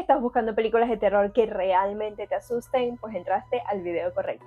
¿Estás buscando películas de terror que realmente te asusten? Pues entraste al video correcto.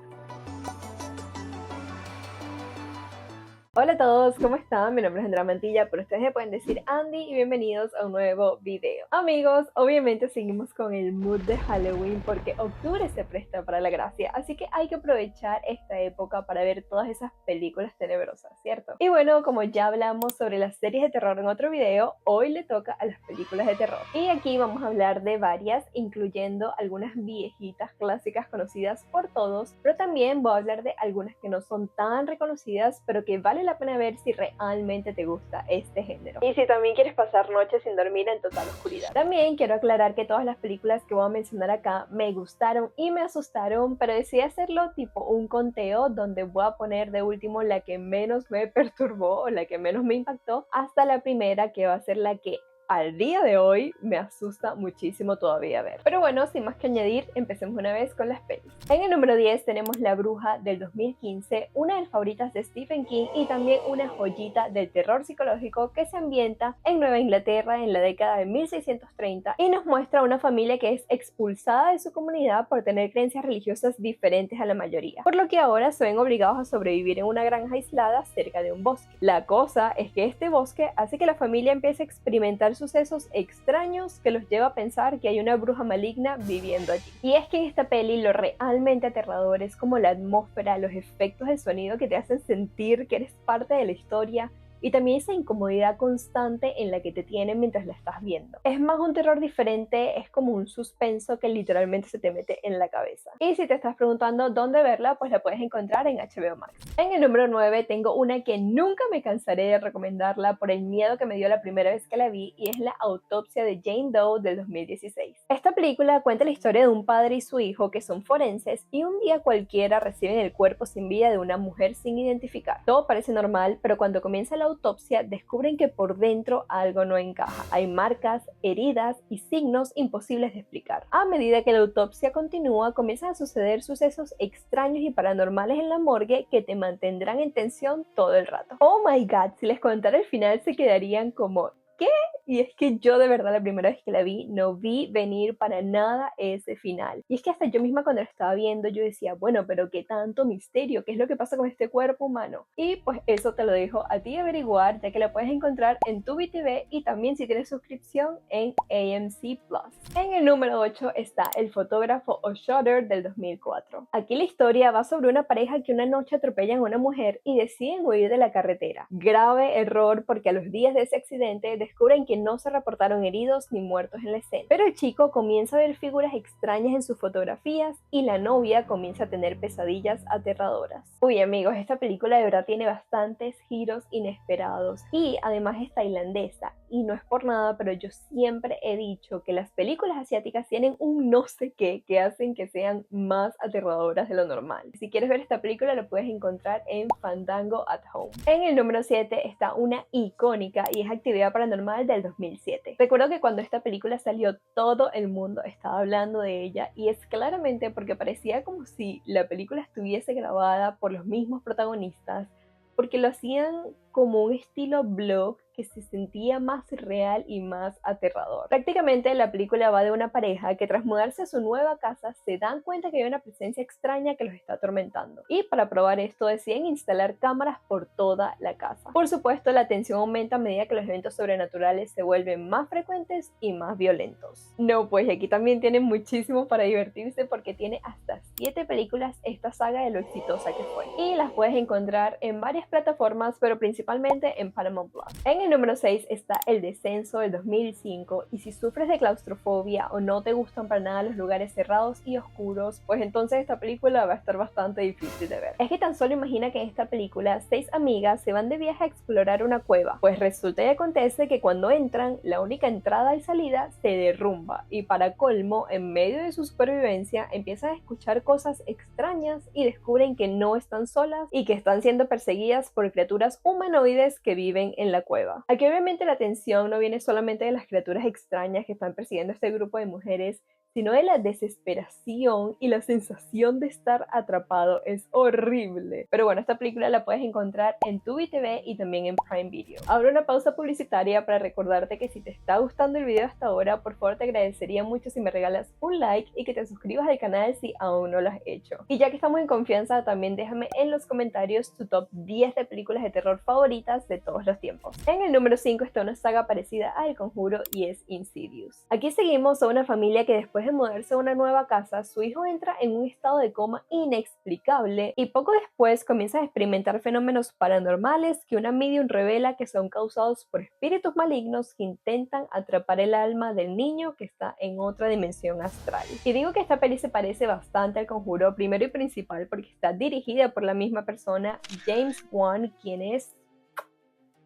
Hola a todos, ¿cómo están? Mi nombre es Andrea Mantilla, pero ustedes me pueden decir Andy y bienvenidos a un nuevo video. Amigos, obviamente seguimos con el mood de Halloween porque octubre se presta para la gracia, así que hay que aprovechar esta época para ver todas esas películas tenebrosas, ¿cierto? Y bueno, como ya hablamos sobre las series de terror en otro video, hoy le toca a las películas de terror. Y aquí vamos a hablar de varias, incluyendo algunas viejitas clásicas conocidas por todos, pero también voy a hablar de algunas que no son tan reconocidas, pero que vale la pena ver si realmente te gusta este género. Y si también quieres pasar noches sin dormir en total oscuridad. También quiero aclarar que todas las películas que voy a mencionar acá me gustaron y me asustaron, pero decidí hacerlo tipo un conteo donde voy a poner de último la que menos me perturbó o la que menos me impactó hasta la primera, que va a ser la que al día de hoy me asusta muchísimo todavía ver. Pero bueno, sin más que añadir, empecemos una vez con las pelis. En el número 10 tenemos La Bruja del 2015, una de las favoritas de Stephen King y también una joyita del terror psicológico que se ambienta en Nueva Inglaterra en la década de 1630 y nos muestra una familia que es expulsada de su comunidad por tener creencias religiosas diferentes a la mayoría, por lo que ahora se ven obligados a sobrevivir en una granja aislada cerca de un bosque. La cosa es que este bosque hace que la familia empiece a experimentar sucesos extraños que los lleva a pensar que hay una bruja maligna viviendo allí. Y es que en esta peli lo realmente aterrador es como la atmósfera, los efectos de sonido que te hacen sentir que eres parte de la historia y también esa incomodidad constante en la que te tienen mientras la estás viendo. Es más un terror diferente, es como un suspenso que literalmente se te mete en la cabeza. Y si te estás preguntando dónde verla, pues la puedes encontrar en HBO Max. En el número 9 tengo una que nunca me cansaré de recomendarla por el miedo que me dio la primera vez que la vi, y es La Autopsia de Jane Doe del 2016. Esta película cuenta la historia de un padre y su hijo que son forenses y un día cualquiera reciben el cuerpo sin vida de una mujer sin identificar. Todo parece normal, pero cuando comienza la autopsia descubren que por dentro algo no encaja. Hay marcas, heridas y signos imposibles de explicar. A medida que la autopsia continúa, comienzan a suceder sucesos extraños y paranormales en la morgue que te mantendrán en tensión todo el rato. Oh my god, si les contara el final se quedarían como ¿qué? Y es que yo de verdad la primera vez que la vi no vi venir para nada ese final. Y es que hasta yo misma cuando la estaba viendo yo decía, bueno, pero qué tanto misterio, ¿qué es lo que pasa con este cuerpo humano? Y pues eso te lo dejo a ti averiguar, ya que la puedes encontrar en Tubi TV y también si tienes suscripción en AMC Plus. En el número 8 está El fotógrafo o Shutter del 2004. Aquí la historia va sobre una pareja que una noche atropellan a una mujer y deciden huir de la carretera. Grave error, porque a los días de ese accidente descubren que no se reportaron heridos ni muertos en la escena. Pero el chico comienza a ver figuras extrañas en sus fotografías y la novia comienza a tener pesadillas aterradoras. Uy amigos, esta película de verdad tiene bastantes giros inesperados y además es tailandesa. Y no es por nada, pero yo siempre he dicho que las películas asiáticas tienen un no sé qué que hacen que sean más aterradoras de lo normal. Si quieres ver esta película lo puedes encontrar en Fandango at Home. En el número 7 está una icónica y es Actividad Paranormal del 2007. Recuerdo que cuando esta película salió todo el mundo estaba hablando de ella y es claramente porque parecía como si la película estuviese grabada por los mismos protagonistas, porque lo hacían como un estilo blog que se sentía más real y más aterrador. Prácticamente la película va de una pareja que tras mudarse a su nueva casa se dan cuenta que hay una presencia extraña que los está atormentando. Y para probar esto deciden instalar cámaras por toda la casa. Por supuesto, la tensión aumenta a medida que los eventos sobrenaturales se vuelven más frecuentes y más violentos. No, pues aquí también tienen muchísimo para divertirse porque tiene hasta 7 películas esta saga de lo exitosa que fue. Y las puedes encontrar en varias plataformas, pero principalmente en Paramount Plus. En el número 6 está El Descenso del 2005, y si sufres de claustrofobia o no te gustan para nada los lugares cerrados y oscuros, pues entonces esta película va a estar bastante difícil de ver. Es que tan solo imagina que en esta película 6 amigas se van de viaje a explorar una cueva, pues resulta y acontece que cuando entran, la única entrada y salida se derrumba, y para colmo, en medio de su supervivencia empiezan a escuchar cosas extrañas y descubren que no están solas y que están siendo perseguidas por criaturas humanoides que viven en la cueva. Aquí obviamente la tensión no viene solamente de las criaturas extrañas que están persiguiendo a este grupo de mujeres, sino de la desesperación y la sensación de estar atrapado. Es horrible. Pero bueno, esta película la puedes encontrar en Tubi TV y también en Prime Video. Abro una pausa publicitaria para recordarte que si te está gustando el video hasta ahora, por favor te agradecería mucho si me regalas un like y que te suscribas al canal si aún no lo has hecho. Y ya que estamos en confianza, también déjame en los comentarios tu top 10 de películas de terror favoritas de todos los tiempos. En el número 5 está una saga parecida a El Conjuro y es Insidious. Aquí seguimos a una familia que después de mudarse a una nueva casa, su hijo entra en un estado de coma inexplicable y poco después comienza a experimentar fenómenos paranormales que una medium revela que son causados por espíritus malignos que intentan atrapar el alma del niño que está en otra dimensión astral. Y digo que esta peli se parece bastante al Conjuro, primero y principal porque está dirigida por la misma persona, James Wan, quien es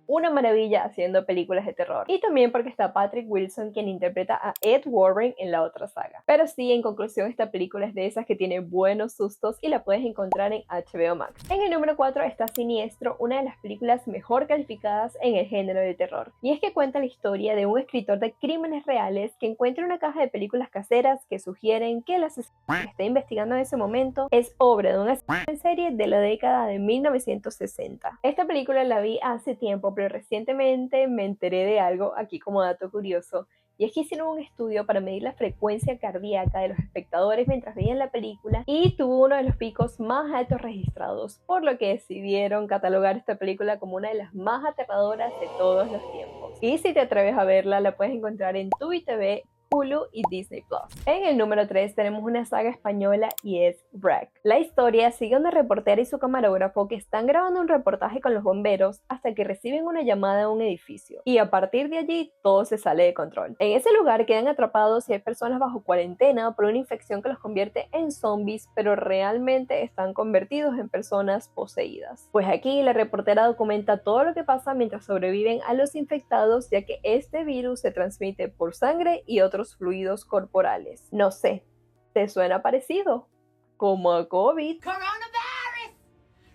una maravilla haciendo películas de terror. Y también porque está Patrick Wilson, quien interpreta a Ed Warren en la otra saga. Pero sí, en conclusión, esta película es de esas que tiene buenos sustos y la puedes encontrar en HBO Max. En el número 4 está Siniestro, una de las películas mejor calificadas en el género de terror. Y es que cuenta la historia de un escritor de crímenes reales que encuentra una caja de películas caseras que sugieren que el asesino que está investigando en ese momento es obra de un asesino en serie de la década de 1960. Esta película la vi hace tiempo, pero recientemente me enteré de algo aquí como dato curioso, y es que hicieron un estudio para medir la frecuencia cardíaca de los espectadores mientras veían la película y tuvo uno de los picos más altos registrados, por lo que decidieron catalogar esta película como una de las más aterradoras de todos los tiempos. Y si te atreves a verla, la puedes encontrar en Tubi TV, Hulu y Disney Plus. En el número 3 tenemos una saga española y es Wreck. La historia sigue a una reportera y su camarógrafo que están grabando un reportaje con los bomberos hasta que reciben una llamada de un edificio y a partir de allí todo se sale de control. En ese lugar quedan atrapados y hay personas bajo cuarentena por una infección que los convierte en zombies, pero realmente están convertidos en personas poseídas. Pues aquí la reportera documenta todo lo que pasa mientras sobreviven a los infectados, ya que este virus se transmite por sangre y otros fluidos corporales. No sé, ¿te suena parecido? Como a COVID. Coronavirus.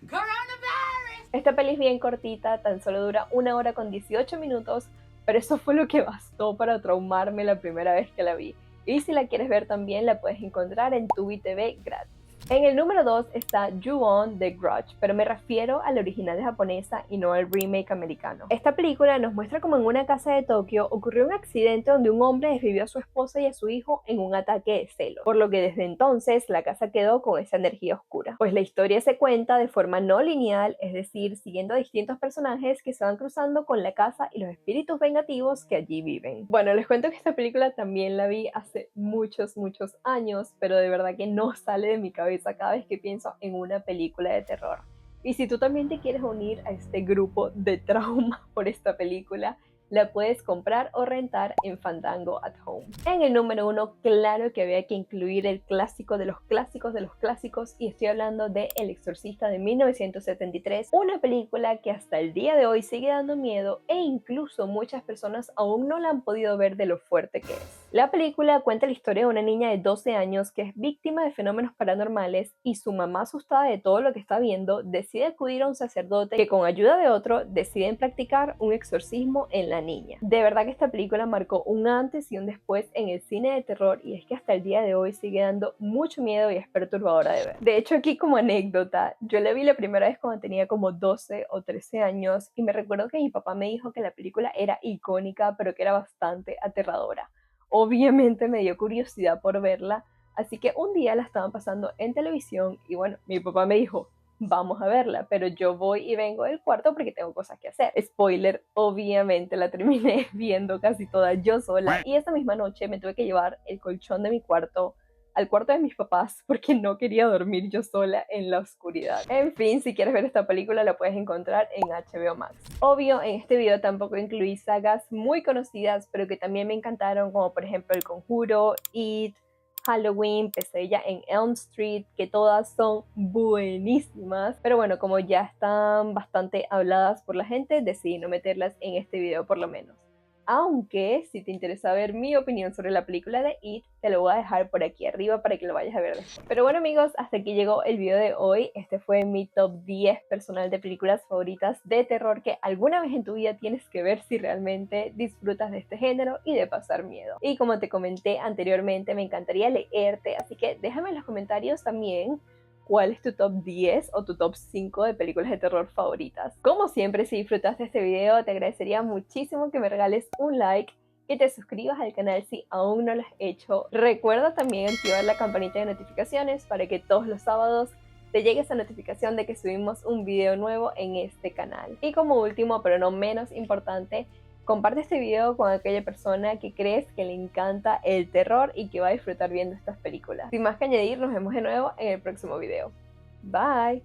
Coronavirus. Esta peli es bien cortita, tan solo dura 1 hora con 18 minutos, pero eso fue lo que bastó para traumarme la primera vez que la vi. Y si la quieres ver también, la puedes encontrar en Tubi TV gratis. En el número 2 está Ju-On The Grudge, pero me refiero a la original japonesa y no al remake americano. Esta película nos muestra cómo en una casa de Tokio ocurrió un accidente donde un hombre desvivió a su esposa y a su hijo en un ataque de celos, por lo que desde entonces la casa quedó con esa energía oscura. Pues la historia se cuenta de forma no lineal, es decir, siguiendo a distintos personajes que se van cruzando con la casa y los espíritus vengativos que allí viven. Bueno, les cuento que esta película también la vi hace muchos años, pero de verdad que no sale de mi cabeza cada vez que pienso en una película de terror. Y si tú también te quieres unir a este grupo de trauma por esta película, la puedes comprar o rentar en Fandango at Home. En el número 1, claro que había que incluir el clásico de los clásicos de los clásicos, y estoy hablando de El Exorcista de 1973, una película que hasta el día de hoy sigue dando miedo e incluso muchas personas aún no la han podido ver de lo fuerte que es. La película cuenta la historia de una niña de 12 años que es víctima de fenómenos paranormales y su mamá, asustada de todo lo que está viendo, decide acudir a un sacerdote que con ayuda de otro deciden practicar un exorcismo en la niña. De verdad que esta película marcó un antes y un después en el cine de terror, y es que hasta el día de hoy sigue dando mucho miedo y es perturbadora de ver. De hecho, aquí como anécdota, yo la vi la primera vez cuando tenía como 12 o 13 años y me recuerdo que mi papá me dijo que la película era icónica, pero que era bastante aterradora. Obviamente me dio curiosidad por verla, así que un día la estaban pasando en televisión y bueno, mi papá me dijo, vamos a verla, pero yo voy y vengo del cuarto porque tengo cosas que hacer. Spoiler, obviamente la terminé viendo casi toda yo sola, y esa misma noche me tuve que llevar el colchón de mi cuarto al cuarto de mis papás porque no quería dormir yo sola en la oscuridad. En fin, si quieres ver esta película la puedes encontrar en HBO Max. Obvio, en este video tampoco incluí sagas muy conocidas, pero que también me encantaron, como por ejemplo El Conjuro, It, Halloween, Pesadilla en Elm Street, que todas son buenísimas, pero bueno, como ya están bastante habladas por la gente, decidí no meterlas en este video por lo menos. aunque si te interesa ver mi opinión sobre la película de It, te lo voy a dejar por aquí arriba para que lo vayas a ver después. Pero bueno amigos, hasta aquí llegó el video de hoy. Este fue mi top 10 personal de películas favoritas de terror que alguna vez en tu vida tienes que ver si realmente disfrutas de este género y de pasar miedo. Y como te comenté anteriormente, me encantaría leerte, así que déjame en los comentarios también cuál es tu top 10 o tu top 5 de películas de terror favoritas. Como siempre, si disfrutaste este video, te agradecería muchísimo que me regales un like, que te suscribas al canal si aún no lo has hecho. Recuerda también activar la campanita de notificaciones para que todos los sábados te llegue esa notificación de que subimos un video nuevo en este canal. Y como último, pero no menos importante, comparte este video con aquella persona que crees que le encanta el terror y que va a disfrutar viendo estas películas. Sin más que añadir, nos vemos de nuevo en el próximo video. Bye.